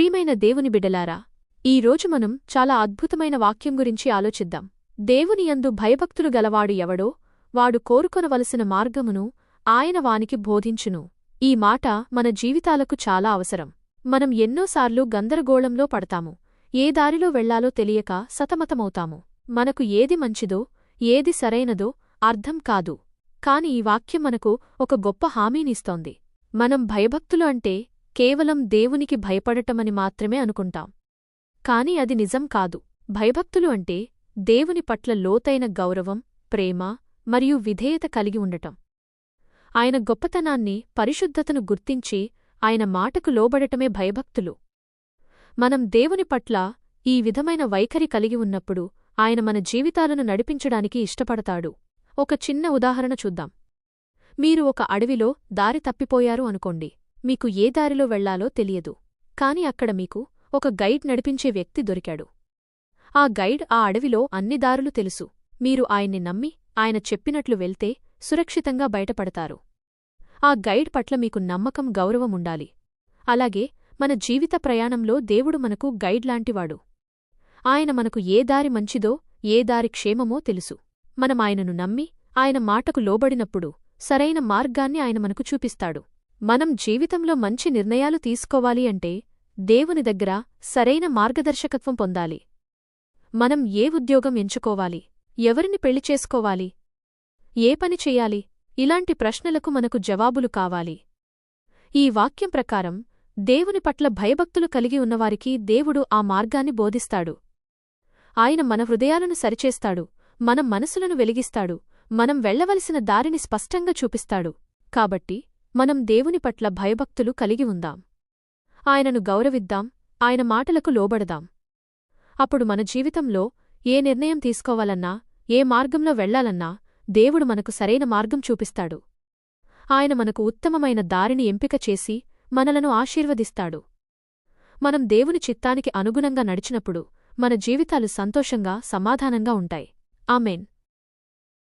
ప్రియమైన దేవుని బిడ్డలారా, ఈరోజు మనం చాలా అద్భుతమైన వాక్యం గురించి ఆలోచిద్దాం. దేవుని యందు భయభక్తులు గలవాడు ఎవడో వాడు కోరుకొనవలసిన మార్గమును ఆయన వానికి బోధించును. ఈ మాట మన జీవితాలకు చాలా అవసరం. మనం ఎన్నోసార్లు గందరగోళంలో పడతాము. ఏ దారిలో వెళ్లాలో తెలియక సతమతమవుతాము. మనకు ఏది మంచిదో ఏది సరైనదో అర్థం కాదు. కాని ఈ వాక్యం మనకు ఒక గొప్ప హామీనిస్తోంది. మనం భయభక్తులు అంటే కేవలం దేవునికి భయపడటమని మాత్రమే అనుకుంటాం. కాని అది నిజం కాదు. భయభక్తులు అంటే దేవుని పట్ల లోతైన గౌరవం, ప్రేమ మరియు విధేయత కలిగి ఉండటం. ఆయన గొప్పతనాన్ని, పరిశుద్ధతను గుర్తించి ఆయన మాటకు లోబడటమే భయభక్తులు. మనం దేవుని పట్ల ఈ విధమైన వైఖరి కలిగి ఉన్నప్పుడు ఆయన మన జీవితాలను నడిపించడానికి ఇష్టపడతాడు. ఒక చిన్న ఉదాహరణ చూద్దాం. మీరు ఒక అడవిలో దారి తప్పిపోయారు అనుకోండి. మీకు ఏ దారిలో వెళ్లాలో తెలియదు. కాని అక్కడ మీకు ఒక గైడ్ నడిపించే వ్యక్తి దొరికాడు. ఆ గైడ్ ఆ అడవిలో అన్ని దారులు తెలుసు. మీరు ఆయన్ని నమ్మి ఆయన చెప్పినట్లు వెళ్తే సురక్షితంగా బయటపడతారు. ఆ గైడ్ పట్ల మీకు నమ్మకం, గౌరవం ఉండాలి. అలాగే మన జీవిత ప్రయాణంలో దేవుడు మనకు గైడ్ లాంటివాడు. ఆయన మనకు ఏ దారి మంచిదో ఏ దారి క్షేమమో తెలుసు. మనం ఆయనను నమ్మి ఆయన మాటకు లోబడినప్పుడు సరైన మార్గాన్ని ఆయన మనకు చూపిస్తాడు. మనం జీవితంలో మంచి నిర్ణయాలు తీసుకోవాలి అంటే దేవుని దగ్గర సరైన మార్గదర్శకత్వం పొందాలి. మనం ఏ ఉద్యోగం ఎంచుకోవాలి, ఎవరిని పెళ్లి చేసుకోవాలి, ఏ పని చెయ్యాలి, ఇలాంటి ప్రశ్నలకు మనకు జవాబులు కావాలి. ఈ వాక్యం ప్రకారం దేవుని పట్ల భయభక్తులు కలిగి ఉన్నవారికి దేవుడు ఆ మార్గాన్ని బోధిస్తాడు. ఆయన మన హృదయాలను సరిచేస్తాడు, మన మనసులను వెలిగిస్తాడు, మనం వెళ్లవలసిన దారిని స్పష్టంగా చూపిస్తాడు. కాబట్టి మనం దేవుని పట్ల భయభక్తులు కలిగి ఉందాం. ఆయనను గౌరవిద్దాం, ఆయన మాటలకు లోబడదాం. అప్పుడు మన జీవితంలో ఏ నిర్ణయం తీసుకోవాలన్నా, ఏ మార్గంలో వెళ్లాలన్నా దేవుడు మనకు సరైన మార్గం చూపిస్తాడు. ఆయన మనకు ఉత్తమమైన దారిని ఎంపిక చేసి మనలను ఆశీర్వదిస్తాడు. మనం దేవుని చిత్తానికి అనుగుణంగా నడిచినప్పుడు మన జీవితాలు సంతోషంగా, సమాధానంగా ఉంటాయి. ఆమేన్.